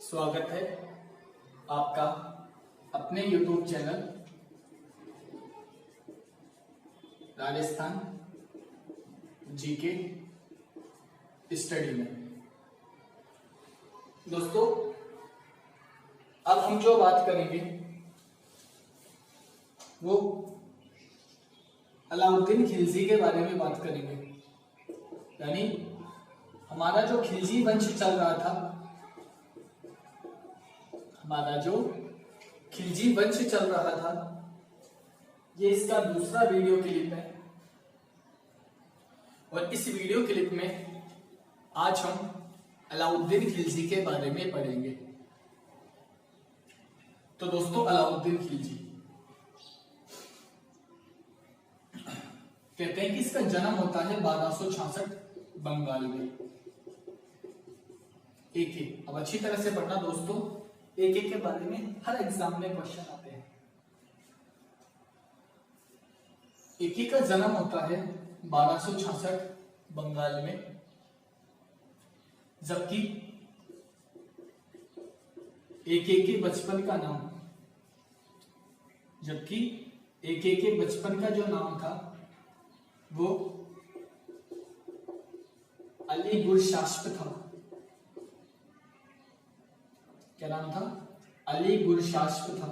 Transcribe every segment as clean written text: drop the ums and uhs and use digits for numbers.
स्वागत है आपका अपने YouTube channel Rajasthan GK study में। दोस्तों, अब हम जो बात करेंगे वो अलाउद्दीन खिलजी के बारे में बात करेंगे। यानी हमारा जो खिलजी वंश चल रहा था, ये इसका दूसरा वीडियो क्लिप है। और इस वीडियो क्लिप में आज हम अलाउद्दीन खिलजी के बारे में पढ़ेंगे। तो दोस्तों, अलाउद्दीन खिलजी कहते हैं कि इसका जन्म होता है 1266 बंगाल में। एक अब अच्छी तरह से पढ़ना दोस्तों, एक के बारे में हर एग्जाम में क्वेश्चन आते हैं। एक का जन्म होता है 1266 बंगाल में, जबकि एक के बचपन का जो नाम था वो अली गुरशास्प था। क्या नाम था? अली गुरशास्प था।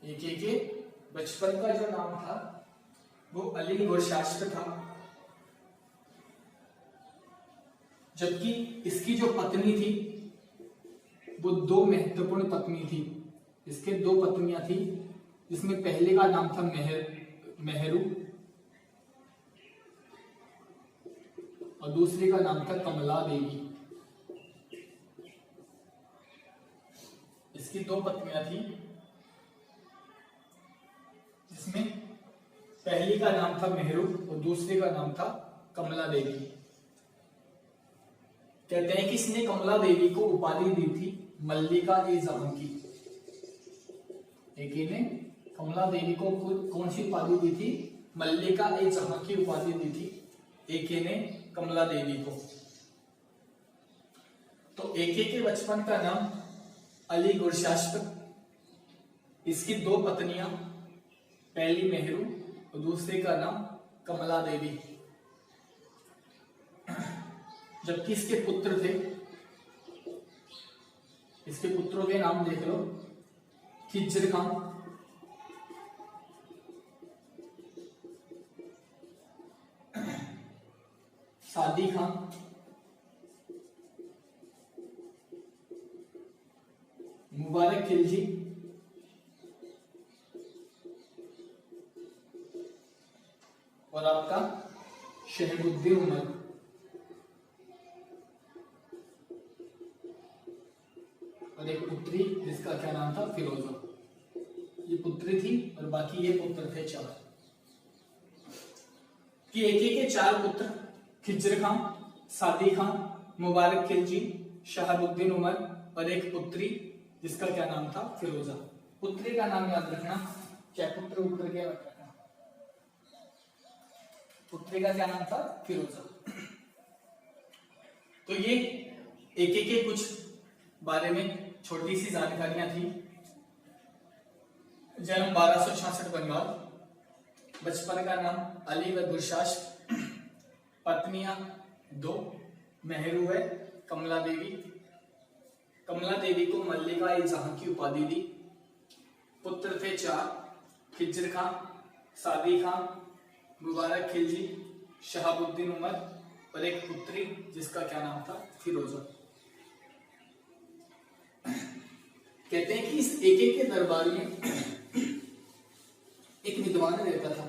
एक के बचपन का जो नाम था वो अली गुरशास्प था, जबकि इसकी जो पत्नी थी वो दो महत्वपूर्ण पत्नी थी। इसके दो पत्नियां थी, जिसमें पहले का नाम था मेहरू और दूसरे का नाम था कमला देवी। इसकी दो पत्नियां थी, जिसमें पहली का नाम था मेहरू और दूसरे का नाम था कमला देवी। कहते हैं कि इसने कमला देवी को उपाधि दी थी मल्लिका ए जहां की। एक ने कमला देवी को कौन सी उपाधि दी थी? मल्लिका ए जहां की उपाधि दी थी एक ने कमला देवी को। तो एक के बचपन का नाम अली गुरशास्प, इसकी दो पत्नियां, पहली मेहरू और दूसरे का नाम कमला देवी। जबकि इसके पुत्र थे, इसके पुत्रों के नाम देख लो, खिज्र खां, सादी खां, मुबारक खिलजी और आपका शहबुद्दीन उमर। और एक पुत्री जिसका क्या नाम था? फिरोजा। ये पुत्री थी और बाकी ये पुत्र थे चार। कि एक के चार पुत्र, खिज्र खां, सादी खां, मुबारक खिलजी, शहाबुद्दीन उमर और एक पुत्री जिसका क्या नाम था? फिरोजा। पुत्री का नाम याद रखना, चाहे पुत्र के याद रखना। पुत्री का क्या नाम था? फिरोजा। तो ये एक के कुछ बारे में छोटी सी जानकारियां थी। जन्म 1266 बंगाल, बचपन का नाम अली व गुरशास्प, पत्नियां दो, मेहरू है कमला देवी। कमला देवी को मल्लिका ए जहां की उपाधि दी। पुत्र थे चार, खिज्र खां, सादी खां, मुबारक खिलजी, शहाबुद्दीन उमर और एक पुत्री जिसका क्या नाम था? फिरोजा। कहते हैं कि इस एक के दरबार में एक विद्वान रहता था।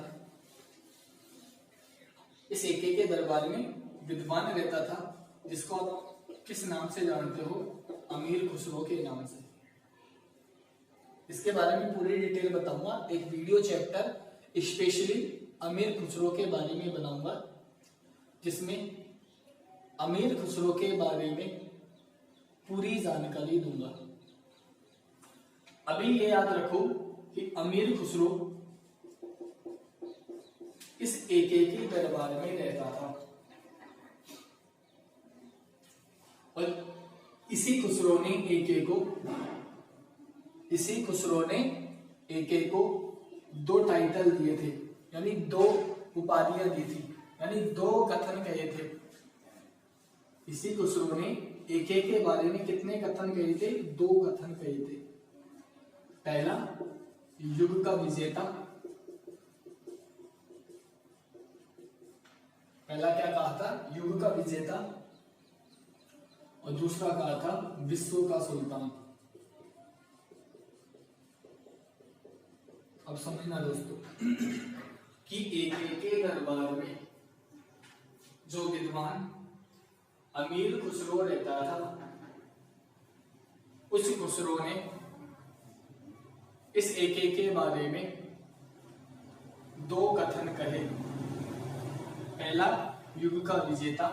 इस एक के दरबार में विद्वान रहता था, जिसको आप किस नाम से जानते हो? अमीर खुसरो के नाम से। इसके बारे में पूरी डिटेल बताऊंगा। एक वीडियो चैप्टर स्पेशली अमीर खुसरो के बारे में बनाऊंगा, जिसमें अमीर खुसरो के बारे में पूरी जानकारी दूंगा। अभी ये याद रखो कि अमीर खुसरो इस एक के दरबार में रहता था और इसी खुसरो ने एके को 2 टाइटल दिए थे, यानी 2 उपाधियां दी थी, यानी 2 कथन कहे थे। इसी खुसरो ने एके के बारे में कितने कथन कहे थे? 2 कथन कहे थे। पहला, युग का विजेता। पहला क्या कहा था? युग का विजेता। और दूसरा कहा था विश्व का सुल्तान। अब समझना दोस्तों कि एके के दरबार में जो विद्वान अमीर खुसरो रहता था, उस खुसरो ने इस एके के बारे में 2 कथन कहे। पहला, युग का विजेता,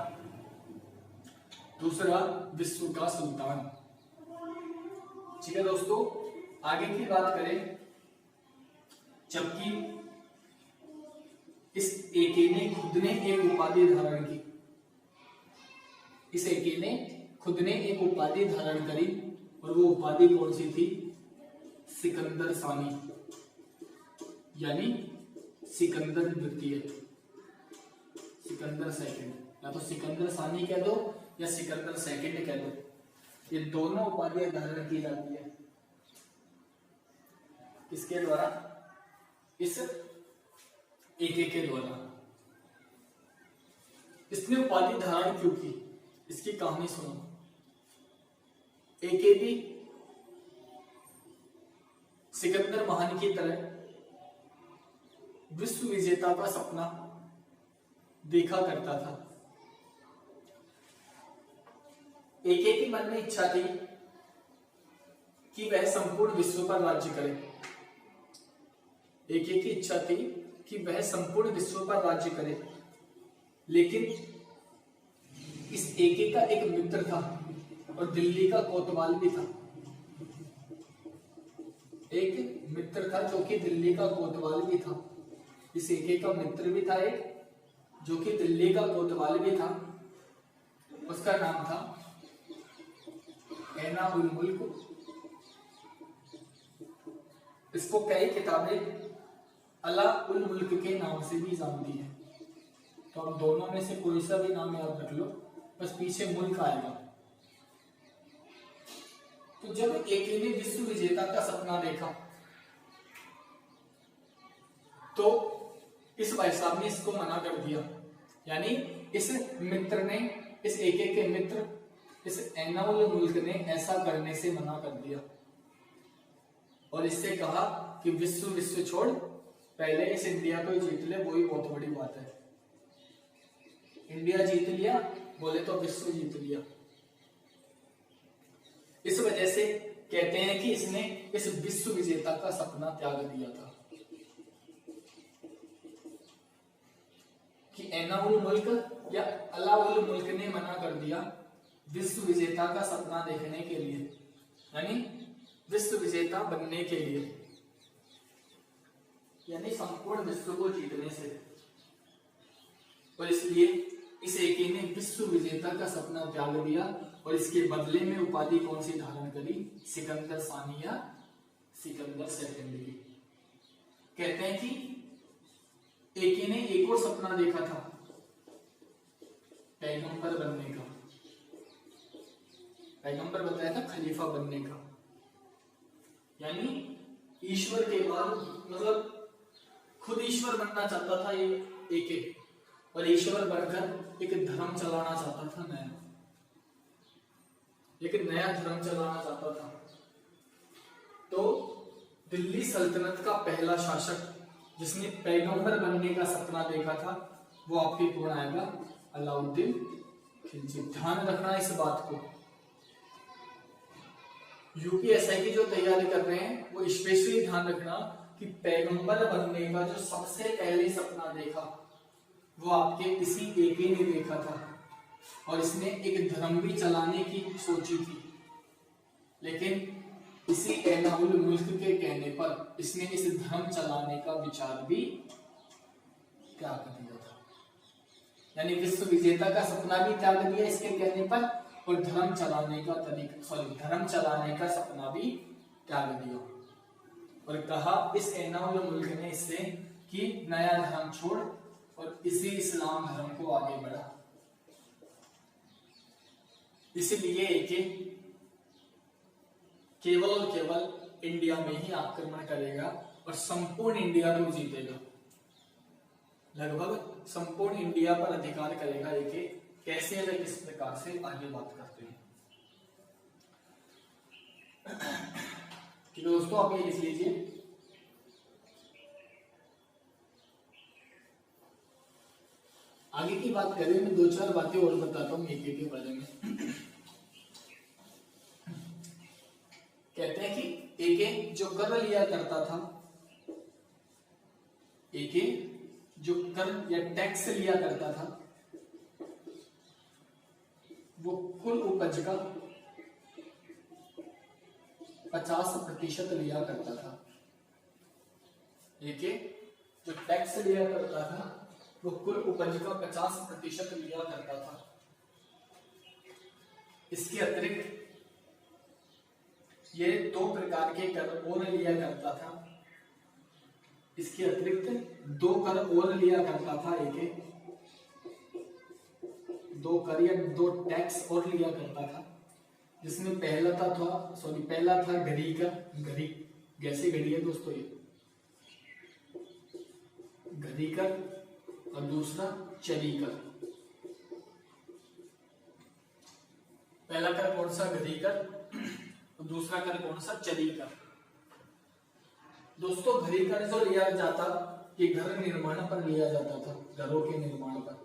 दूसरा विश्व का सुल्तान। ठीक है दोस्तों, आगे की बात करें। जबकि इस एके ने खुद ने एक उपाधि धारण की, इस एके ने खुद ने एक उपाधि धारण करी, और वो उपाधि कौन सी थी? सिकंदर सानी, यानी सिकंदर द्वितीय, सिकंदर सेकंड, या तो सिकंदर सानी कह दो या सिकंदर सेकंड कह दो। ये दोनों उपाधियां धारण की जाती है किसके द्वारा? इस एके के द्वारा। इसने उपाधि धारण क्यों की? इसकी कहानी सुनो। एके भी सिकंदर महान की तरह विश्व विजेता का सपना देखा करता था। एके के मन में इच्छा थी कि वह संपूर्ण विश्व पर राज्य करे। एके की इच्छा थी कि वह संपूर्ण विश्व पर राज्य करे, लेकिन इस एके का एक मित्र था और दिल्ली का कोतवाल भी था। एक मित्र था जो कि दिल्ली का कोतवाल भी था। इस एके का मित्र भी था एक, जो कि दिल्ली का कोतवाल भी था। उसका नाम था ऐना उल मुल्क। इसको कई किताबें अला उल मुल्क के नाम से भी जानती है। तो अब दोनों में से कोई सा भी नाम याद रख लो, बस पीछे मुल्क आएगा। तो जब एके ने विश्व विजेता का सपना देखा, तो इस भाई साहब ने इसको मना कर दिया। यानी इस मित्र ने, इस एके के मित्र इस ऐना उल मुल्क ने ऐसा करने से मना कर दिया और इससे कहा कि विश्व छोड़, पहले इस इंडिया को ही जीत ले, वही बहुत बड़ी बात है। इंडिया जीत लिया, बोले तो विश्व जीत लिया। इस वजह से कहते हैं कि इसने इस विश्व विजेता का सपना त्याग दिया था कि ऐना उल मुल्क या अला उल मुल्क ने मना कर दिया विश्व विजेता का सपना देखने के लिए, यानी विश्व विजेता बनने के लिए, यानी संपूर्ण विश्व को जीतने से। और इसलिए इस एके ने विश्व विजेता का सपना त्याग दिया और इसके बदले में उपाधि कौन सी धारण करी? सिकंदर सानी या सिकंदर सेकंड की। कहते हैं कि एके ने एक और सपना देखा था पैगंबर बनने का। पैगंबर बताया था खलीफा बनने का, यानी ईश्वर के बाद, मतलब खुद ईश्वर बनना चाहता था ये एके, और ईश्वर बनकर एक धर्म चलाना चाहता था नया, एक नया धर्म चलाना चाहता था। तो दिल्ली सल्तनत का पहला शासक जिसने पैगंबर बनने का सपना देखा था वो आपके कौन आएगा? अलाउद्दीन खिलजी। ध्यान रखना इस बात को। यूपीएसआई की जो तैयारी कर रहे हैं वो स्पेशली ध्यान रखना कि पैगंबर बनने का जो सबसे पहले सपना देखा वो आपके इसी एके ने देखा था, और इसने एक धर्म भी चलाने की सोची थी, लेकिन इसी ऐना उल मुल्क के कहने पर इसने इस धर्म चलाने का विचार भी त्याग दिया था। यानी विश्व विजेता का सपना भी त्याग दिया इसके कहने पर, और धर्म चलाने का सपना भी त्याग दिया और कहा इस एनामुल मुल्क ने इससे कि नया धर्म छोड़ और इसी इस्लाम धर्म को आगे बढ़ा। इसलिए एके केवल और केवल इंडिया में ही आक्रमण करेगा और संपूर्ण इंडिया को जीतेगा, लगभग संपूर्ण इंडिया पर अधिकार करेगा। एके कैसे वे किस प्रकार से आगे बात करते हैं। ठीक है दोस्तों, आप ये लिख लीजिए। आगे की बात करें, मैं 2-4 बातें और बताता हूँ एके के बारे में। कहते हैं कि एके जो कर लिया करता था, एके जो कर या टैक्स लिया करता था वो कुल उपज का 50% लिया करता था। एके जो टैक्स लिया करता था वो कुल उपज का 50% लिया करता था। इसके अतिरिक्त ये 2 प्रकार के कर और लिया करता था। इसके अतिरिक्त 2 कर और लिया करता था। एके 2 कर या 2 टैक्स और लिया करता था, जिसमें पहला था घड़ी का, घड़ी कैसे घड़ी है दोस्तों, ये घड़ी कर, और दूसरा चली कर। पहला कर कौन सा, घड़ी कर, और दूसरा कर कौन सा, चली कर। दोस्तों घड़ी कर जो लिया जाता ये घर निर्माण पर लिया जाता था, घरों के निर्माण पर।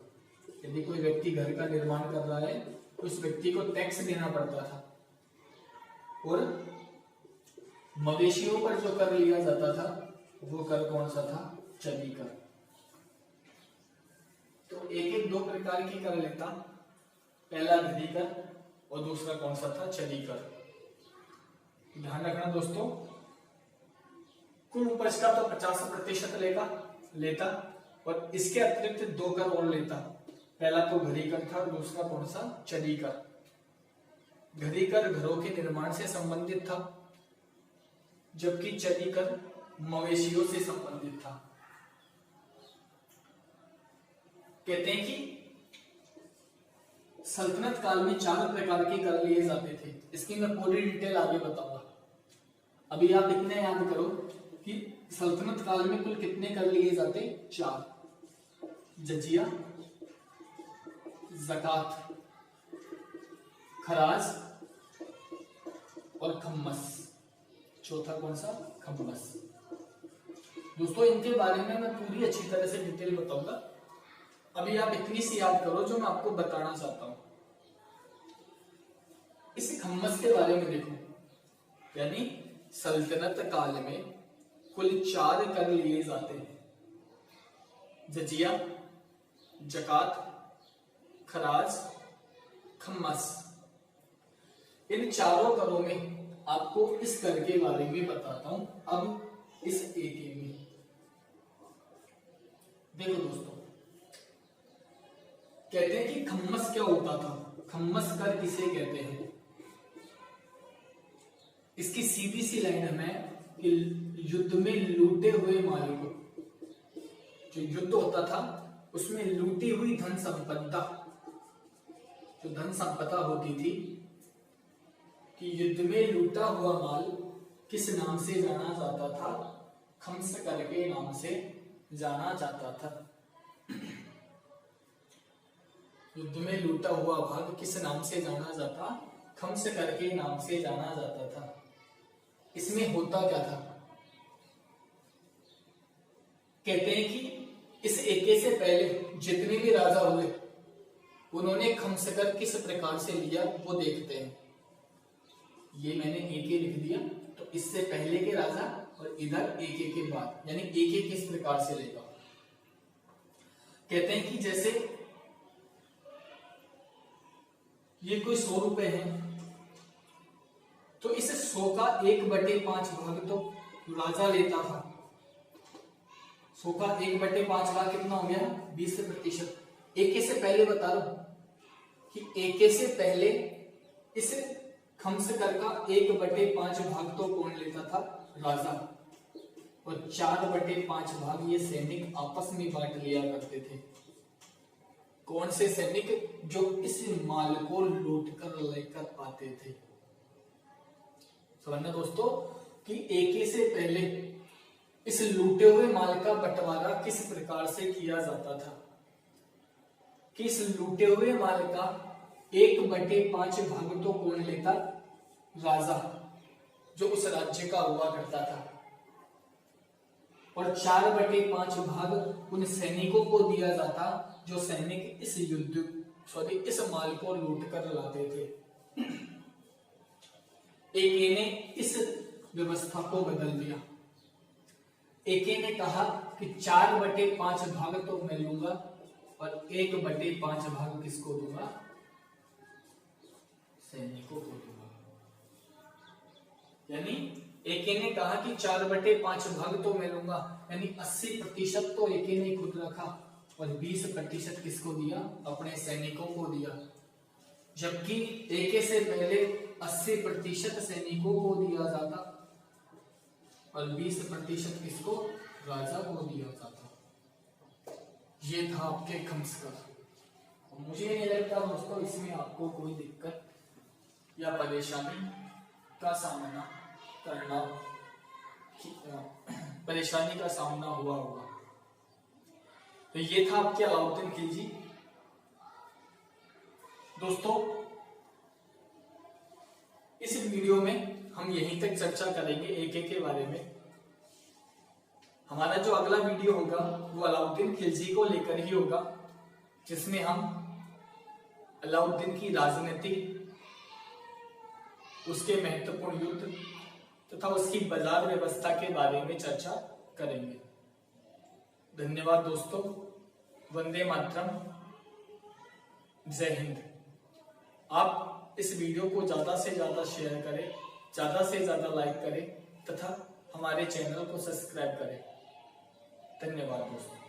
यदि कोई व्यक्ति घर का निर्माण कर रहा है तो उस व्यक्ति को टैक्स देना पड़ता था। और मवेशियों पर जो कर लिया जाता था वो कर कौन सा था, चली कर। तो एक 2 प्रकार की कर लेता, पहला घड़ी कर और दूसरा कौन सा था, चली कर। ध्यान रखना दोस्तों, कुल उपज का तो 50% लेता और इसके अतिरिक्त 2 कर और लेता। पहला तो घड़ी कर था और दूसरा कौन सा, चली कर। घड़ी कर घरों के निर्माण से संबंधित था, जबकि चली कर मवेशियों से संबंधित था। कहते हैं कि सल्तनत काल में 4 प्रकार के कर लिए जाते थे। इसकी मैं पूरी डिटेल आगे बताऊंगा। अभी आप इतने याद करो कि सल्तनत काल में कुल कितने कर लिए जाते, 4। जजिया, ज़कात, खराज और खम्मस। चौथा कौन सा, खम्मस। दोस्तों इनके बारे में मैं पूरी अच्छी तरह से डिटेल बताऊंगा। अभी आप इतनी सी याद करो जो मैं आपको बताना चाहता हूं। इस खम्मस के बारे में देखो, यानी सल्तनत काल में कुल 4 कर लिए जाते हैं। जजिया, जकात, खराज, खम्मस। इन 4 करों में आपको इस कर के बारे में बताता हूं। अब इस एके में देखो दोस्तों, कहते हैं कि खम्मस क्या होता था, खम्मस कर किसे कहते हैं। इसकी सीधी सी लाइन हमें कि युद्ध में लूटे हुए माल को, जो युद्ध होता था उसमें लूटी हुई धन संपदा, जो धन संपदा होती थी, कि युद्ध में लूटा हुआ माल किस नाम से जाना जाता था, खम्स कर के नाम से जाना जाता था। युद्ध में लूटा हुआ भाग किस नाम से जाना जाता, खम्स कर के नाम से जाना जाता था। इसमें होता क्या था, कहते हैं कि इस एके से पहले जितने भी राजा हुए उन्होंने खम्सकर किस प्रकार से लिया वो देखते हैं। ये मैंने एके लिख दिया, तो इससे पहले के राजा और इधर एके के बाद, यानी एके किस प्रकार से लेगा। कहते हैं कि जैसे ये कोई 100 रुपए है, तो इस 100 का 1/5 भाग तो राजा लेता था। 100 का 1/5 भाग कितना हो गया, 20%। एके से पहले बता रहा हूं कि एके से पहले इस खमसकर का 1/5 भाग तो कौन लेता था? राजा। और 4/5 भाग ये सैनिक आपस में बांट लिया करते थे। कौन से सैनिक? जो इस माल को लूट कर लेकर आते थे। समझना दोस्तों कि एके से पहले इस लूटे हुए माल का बंटवारा किस प्रकार से किया जाता था कि इस लूटे हुए माल का 1/5 भाग तो कौन लेता? राजा, जो उस राज्य का हुआ करता था। और 4/5 भाग उन सैनिकों को दिया जाता जो सैनिक इस माल को लूट कर लाते थे। एके ने इस व्यवस्था को बदल दिया। एके ने कहा कि 4/5 भाग तो मैं लूंगा और 1/5 भाग किसको दूंगा? सैनिकों को दूंगा। यानी एके ने कहा कि 4/5 भाग तो मैं लूंगा, यानी 80% तो एके ने खुद रखा और 20% किसको दिया? अपने सैनिकों को दिया। जबकि एके से पहले 80% सैनिकों को दिया जाता और 20% किसको? राजा को दिया जाता। ये था आपके खमसकर। मुझे नहीं लगता दोस्तों इसमें आपको कोई दिक्कत या परेशानी का सामना करना हुआ होगा। तो ये था आपके अलाउद्दीन खिलजी। दोस्तों इस वीडियो में हम यहीं तक चर्चा करेंगे एके के बारे में। हमारा जो अगला वीडियो होगा वो अलाउद्दीन खिलजी को लेकर ही होगा, जिसमें हम अलाउद्दीन की राजनीति, उसके महत्वपूर्ण युद्ध तथा उसकी बाजार व्यवस्था के बारे में चर्चा करेंगे। धन्यवाद दोस्तों। वंदे मातरम। जय हिंद। आप इस वीडियो को ज्यादा से ज्यादा शेयर करें, ज्यादा से ज्यादा लाइक करें तथा हमारे चैनल को सब्सक्राइब करें। धन्यवाद दोस्तों।